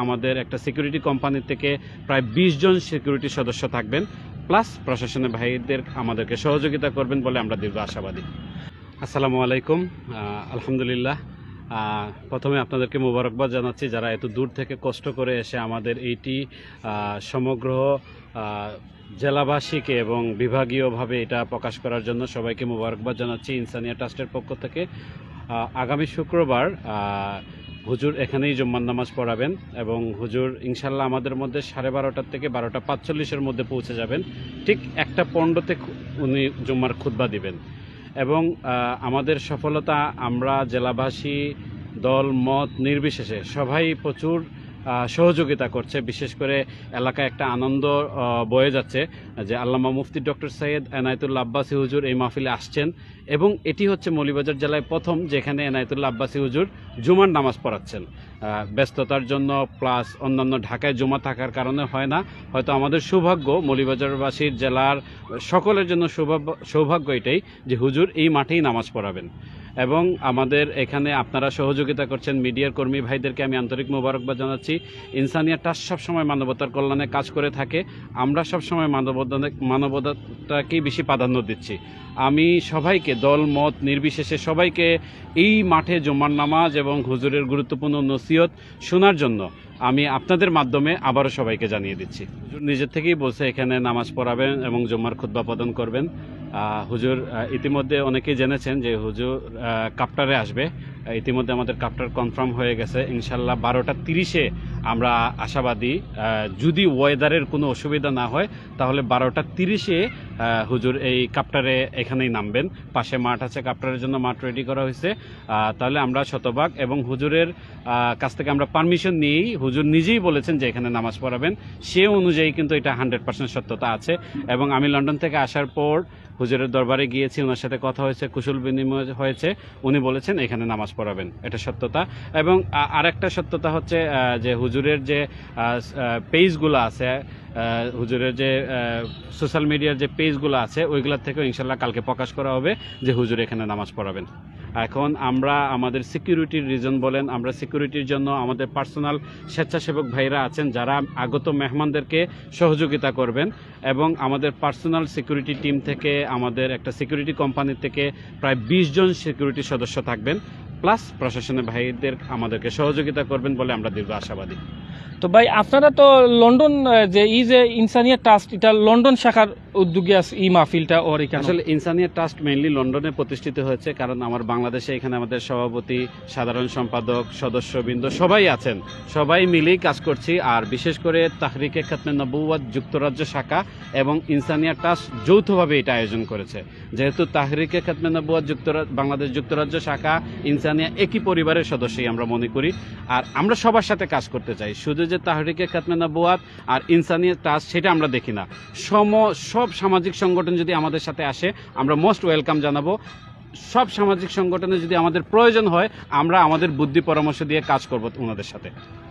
আমাদের একটা security company থেকে প্রায় 20 জন সিকিউরিটি সদস্য থাকবেন, প্লাস প্রশাসনের ভাইদের আমাদেরকে সহযোগিতা করবেন বলে আমরা দীর্ঘ আশাবাদী। আসসালামু আলাইকুম। আলহামদুলিল্লাহ, প্রথমে আপনাদেরকে মোবারকবাদ জানাচ্ছি যারা এত দূর থেকে কষ্ট করে এসে আমাদের এইটি সমগ্র জেলাবাসীকে এবং বিভাগীয়ভাবে এটা প্রকাশ করার জন্য সবাইকে মোবারকবাদ জানাচ্ছি ইনসানিয়া ট্রাস্টের পক্ষ থেকে। আগামী শুক্রবার হুজুর এখানেই জুম্মার নামাজ পড়াবেন এবং হুজুর ইনশাল্লাহ আমাদের মধ্যে 12:30 থেকে 12:45 মধ্যে পৌঁছে যাবেন। ঠিক 1:15 উনি জুম্মার খুতবা দিবেন এবং আমাদের সফলতা আমরা জেলাবাসী দল মত নির্বিশেষে সবাই প্রচুর সহযোগিতা করছে। বিশেষ করে এলাকায় একটা আনন্দ বয়ে যাচ্ছে যে আল্লামা মুফতি ডক্টর সৈয়দ এনায়েতুল্লাহ আব্বাসি হুজুর এই মাহফিলে আসছেন এবং এটি হচ্ছে মৌলভীবাজার জেলায় প্রথম যেখানে এনায়েতুল্লাহ আব্বাসি হুজুর জুমার নামাজ পড়াচ্ছেন। ব্যস্ততার জন্য প্লাস অন্যান্য ঢাকায় জমা থাকার কারণে হয় না, হয়তো আমাদের সৌভাগ্য মৌলভীবাজারবাসীর জেলার সকলের জন্য সৌভাগ্য এটাই যে হুজুর এই মাঠেই নামাজ পড়াবেন এবং আমাদের এখানে আপনারা সহযোগিতা করছেন। মিডিয়ার কর্মী ভাইদেরকে আমি আন্তরিক মোবারকবাদ জানাচ্ছি। ইনসানিয়া ট্রাস্ট সবসময় মানবতার কল্যাণে কাজ করে থাকে, আমরা সবসময় মানবতাকেই বেশি প্রাধান্য দিচ্ছি। আমি সবাইকে দল মত নির্বিশেষে সবাইকে এই মাঠে জুমার নামাজ এবং হুজুরের গুরুত্বপূর্ণ নসিহত শোনার জন্য আমি আপনাদের মাধ্যমে আবারও সবাইকে জানিয়ে দিচ্ছি। হুজুর নিজের থেকেই বলছে এখানে নামাজ পড়াবেন এবং জুম্মার খুতবা প্রদান করবেন। হুজুর ইতিমধ্যে অনেকেই জেনেছেন যে হুজুর কাপ্টারে আসবে। ইতিমধ্যে আমাদের কাপ্টার কনফার্ম হয়ে গেছে। ইনশাল্লাহ 12:30 আমরা আশাবাদী, যদি ওয়েদারের কোনো অসুবিধা না হয় তাহলে 12:30 হুজুর এই কাপ্টারে এখানেই নামবেন। পাশে মাঠ আছে, কাপ্টারের জন্য মাঠ রেডি করা হয়েছে। তাহলে আমরা শতভাগ এবং হুজুরের কাছ থেকে আমরা পারমিশন নিয়েই হুজুর নিজেই বলেছেন যে এখানে নামাজ পড়াবেন, সে অনুযায়ী কিন্তু এটা 100% সত্যতা আছে। এবং আমি লন্ডন থেকে আসার পর হুজুরের দরবারে গিয়েছি, ওনার সাথে কথা হয়েছে, কুশল বিনিময় হয়েছে, উনি বলেছেন এখানে নামাজ পড়াবেন, এটা সত্যতা। এবং আরেকটা সত্যতা হচ্ছে যে হুজুরের যে পেজগুলো আছে, হুজুরের যে সোশ্যাল মিডিয়ার যে পেজগুলো আছে ওইগুলোর থেকেও ইনশাল্লাহ কালকে প্রকাশ করা হবে যে হুজুর এখানে নামাজ পড়াবেন। এখন আমরা আমাদের সিকিউরিটির রিজন বলেন, আমরা সিকিউরিটির জন্য আমাদের পার্সোনাল স্বেচ্ছাসেবক ভাইরা আছেন যারা আগত মেহমানদেরকে সহযোগিতা করবেন এবং আমাদের পার্সোনাল সিকিউরিটি টিম থেকে আমাদের একটা সিকিউরিটি কোম্পানি থেকে প্রায় 20 জন সিকিউরিটি সদস্য থাকবেন, প্লাস প্রশাসনের ভাইদের আমাদেরকে সহযোগিতা করবেন বলে আমরা দীর্ঘ আশাবাদী। তো ভাই আপনারা তো লন্ডন যে ইনসানিয়া ট্রাস্ট এটা লন্ডন শাখার উদ্যোগে আছে এই মাহফিলটা, ওর এখানে আসলে ইনসানিয়া ট্রাস্ট মেইনলি লন্ডনে প্রতিষ্ঠিত হয়েছে, কারণ আমার বাংলাদেশে এখানে আমাদের সভাপতি, সাধারণ সম্পাদক, সদস্যবৃন্দ সবাই আছেন, সবাই মিলেই কাজ করছি। আর বিশেষ করে তাহরিকে খাতমে নবুওয়াত যুক্তরাজ্য শাখা এবং ইনসানিয়া ট্রাস্ট যৌথভাবে এটা আয়োজন করেছে। যেহেতু তাহরিকে খাতমে নবুওয়াত বাংলাদেশ যুক্তরাজ্য শাখা ইনসানিয়া একই পরিবারের সদস্যই আমরা মনে করি, আর আমরা সবার সাথে কাজ করতে চাই। শুধু যে তাহরিকে খাতমে নবুওয়াত আর ইনসানিয়া ট্রাস্ট সেটা আমরা দেখি না, সব সামাজিক সংগঠন যদি আমাদের সাথে আসে আমরা মোস্ট ওয়েলকাম জানাবো। সব সামাজিক সংগঠনে যদি আমাদের প্রয়োজন হয় আমরা আমাদের বুদ্ধি পরামর্শ দিয়ে কাজ করব ওনাদের সাথে।